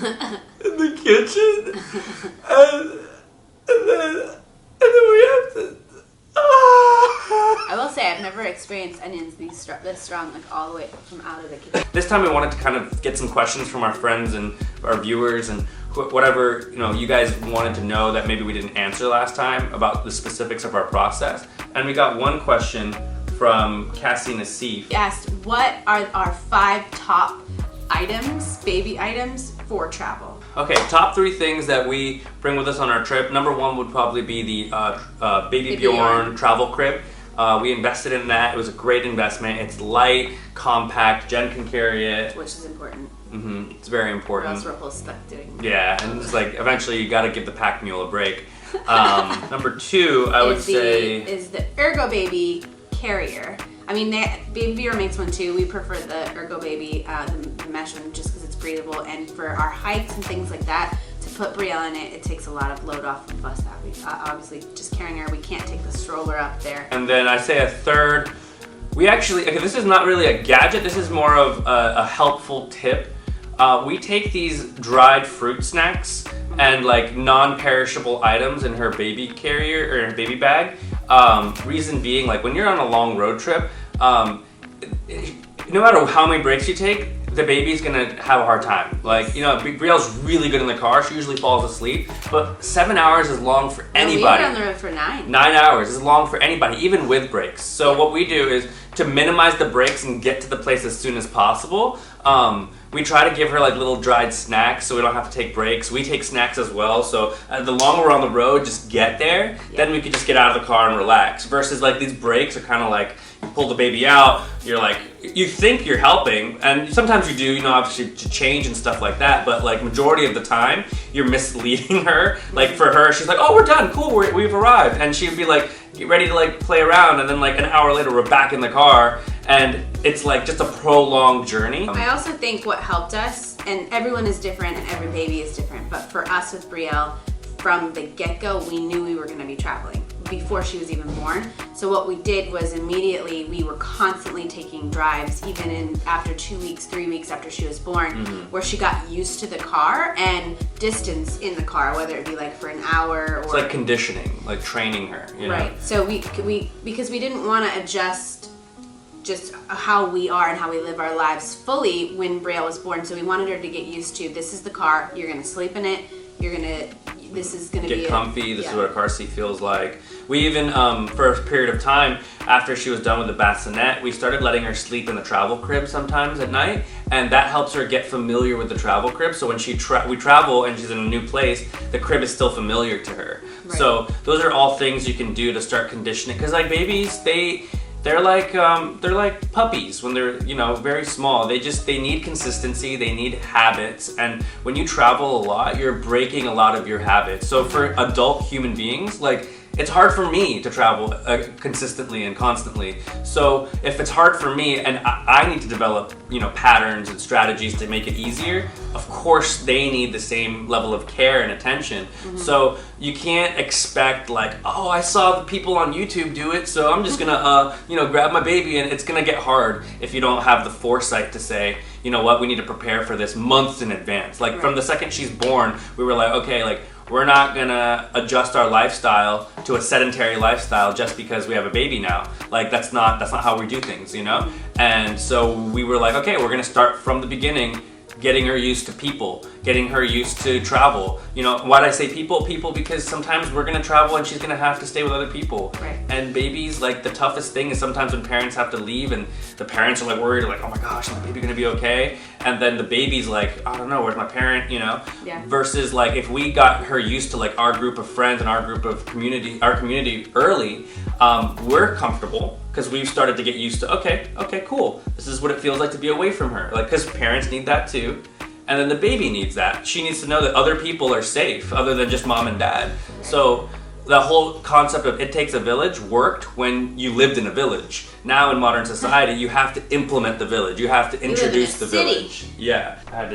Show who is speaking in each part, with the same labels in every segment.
Speaker 1: in the kitchen, and then we have to.
Speaker 2: I will say I've never experienced onions this strong, like all the way from out of the kitchen.
Speaker 1: This time we wanted to kind of get some questions from our friends and our viewers and whatever you guys wanted to know that maybe we didn't answer last time about the specifics of our process. And we got one question from Cassie Nassif.
Speaker 2: He asked, what are our 5 top items, baby items for travel?
Speaker 1: Okay, top 3 things that we bring with us on our trip. Number 1 would probably be the Baby Bjorn travel crib. We invested in that. It was a great investment. It's light, compact. Jen can carry it.
Speaker 2: Which is important.
Speaker 1: It's very important.
Speaker 2: Or else Rahul's stuck doing it.
Speaker 1: Yeah, and it's like eventually you got to give the pack mule a break. Number 2, I would say
Speaker 2: is the Ergo Baby carrier. I mean, Baby Bjorn makes one too. We prefer the Ergo Baby, the mesh one, just because it's breathable. And for our hikes and things like that, to put Brielle in it, it takes a lot of load off of us. That we obviously just carrying her, we can't take the stroller up there.
Speaker 1: And then I say a third. We actually, okay, this is not really a gadget. This is more of a helpful tip. We take these dried fruit snacks and like non-perishable items in her baby carrier or her baby bag. Reason being, like when you're on a long road trip, no matter how many breaks you take, the baby's gonna have a hard time. Like, Brielle's really good in the car. She usually falls asleep, but 7 hours is long for anybody.
Speaker 2: We were on the road for 9.
Speaker 1: 9 hours is long for anybody, even with breaks. So what we do is to minimize the breaks and get to the place as soon as possible. We try to give her like little dried snacks so we don't have to take breaks. We take snacks as well, so the longer we're on the road, just get there, then we can just get out of the car and relax. Versus like these breaks are kind of like, you pull the baby out, you're like, you think you're helping, and sometimes you do, obviously to change and stuff like that, but like majority of the time, you're misleading her. Like for her, she's like, oh, we're done, cool, we've arrived. And she'd be like, get ready to like play around, and then like an hour later, we're back in the car, and it's like just a prolonged journey.
Speaker 2: I also think what helped us, and everyone is different and every baby is different, but for us with Brielle, from the get-go, we knew we were gonna be traveling before she was even born. So what we did was immediately, we were constantly taking drives, even after 2 weeks, 3 weeks after she was born, where she got used to the car and distance in the car, whether it be like for an hour or...
Speaker 1: It's like conditioning, like training her.
Speaker 2: Right, so because we didn't wanna adjust just how we are and how we live our lives fully when Brielle was born. So we wanted her to get used to, this is the car, you're gonna sleep in it, this is gonna
Speaker 1: get comfy, this is what a car seat feels like. We even, for a period of time, after she was done with the bassinet, we started letting her sleep in the travel crib sometimes at night, and that helps her get familiar with the travel crib, so when we travel and she's in a new place, the crib is still familiar to her. Right. So those are all things you can do to start conditioning, because like babies, they're like puppies when they're very small. They need consistency, they need habits, and when you travel a lot, you're breaking a lot of your habits. So for adult human beings, like it's hard for me to travel consistently and constantly. So if it's hard for me and I need to develop patterns and strategies to make it easier, of course they need the same level of care and attention. So you can't expect like, oh, I saw the people on YouTube do it, so I'm just gonna grab my baby, and it's gonna get hard if you don't have the foresight to say, you know what, we need to prepare for this months in advance. Like from the second she's born, we were like, okay, like we're not gonna adjust our lifestyle to a sedentary lifestyle just because we have a baby now. Like that's not how we do things, And so we were like, okay, we're gonna start from the beginning, getting her used to people, getting her used to travel. Why'd I say people? People, because sometimes we're gonna travel and she's gonna have to stay with other people.
Speaker 2: Right.
Speaker 1: And babies, like the toughest thing is sometimes when parents have to leave and the parents are like worried, like, oh my gosh, is my baby gonna be okay? And then the baby's like, I don't know, where's my parent,
Speaker 2: Yeah.
Speaker 1: Versus like if we got her used to like our group of friends and our group of community early, we're comfortable because we've started to get used to, okay, cool. This is what it feels like to be away from her. Like, because parents need that too. And then the baby needs that. She needs to know that other people are safe other than just mom and dad. So the whole concept of it takes a village worked when you lived in a village. Now in modern society, you have to implement the village. You have to introduce the village. Yeah, I had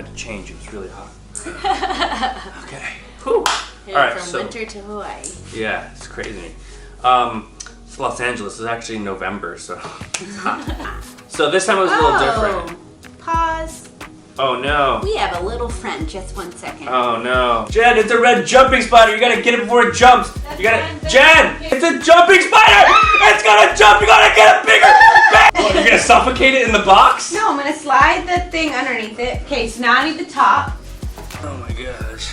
Speaker 1: to change. It was really hot. Okay. Whew.
Speaker 2: All right, from winter to Hawaii.
Speaker 1: Yeah, it's crazy. It's Los Angeles. It's actually November, so it's hot. So this time it was a little different.
Speaker 2: Pause.
Speaker 1: Oh no.
Speaker 2: We have a little friend. Just 1 second.
Speaker 1: Oh no. Jen, it's a red jumping spider. You gotta get it before it jumps. You gotta. Jen! It's a jumping spider! It's gonna jump! You gotta get it bigger! What, you're gonna suffocate it in the box?
Speaker 2: No, I'm gonna slide the thing underneath it. Okay, so now I need the top.
Speaker 1: Oh my gosh.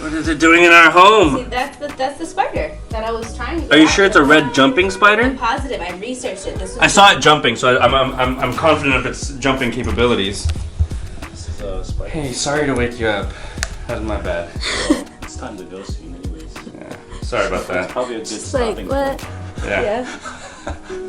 Speaker 1: What is it doing in our home?
Speaker 2: See, that's the spider that I was trying to get
Speaker 1: Are you
Speaker 2: out
Speaker 1: sure it's a
Speaker 2: of.
Speaker 1: red jumping spider?
Speaker 2: I'm positive. I researched it. This was
Speaker 1: I saw it jumping, so I'm confident of its jumping capabilities.
Speaker 3: This is a spider.
Speaker 1: Hey, sorry to wake you up. That was my bad.
Speaker 3: Well, it's time to go soon anyways.
Speaker 1: Yeah, sorry about that.
Speaker 3: Probably a good
Speaker 2: It's
Speaker 3: stopping
Speaker 2: like, what?
Speaker 3: point.
Speaker 1: Yeah.
Speaker 2: Yeah.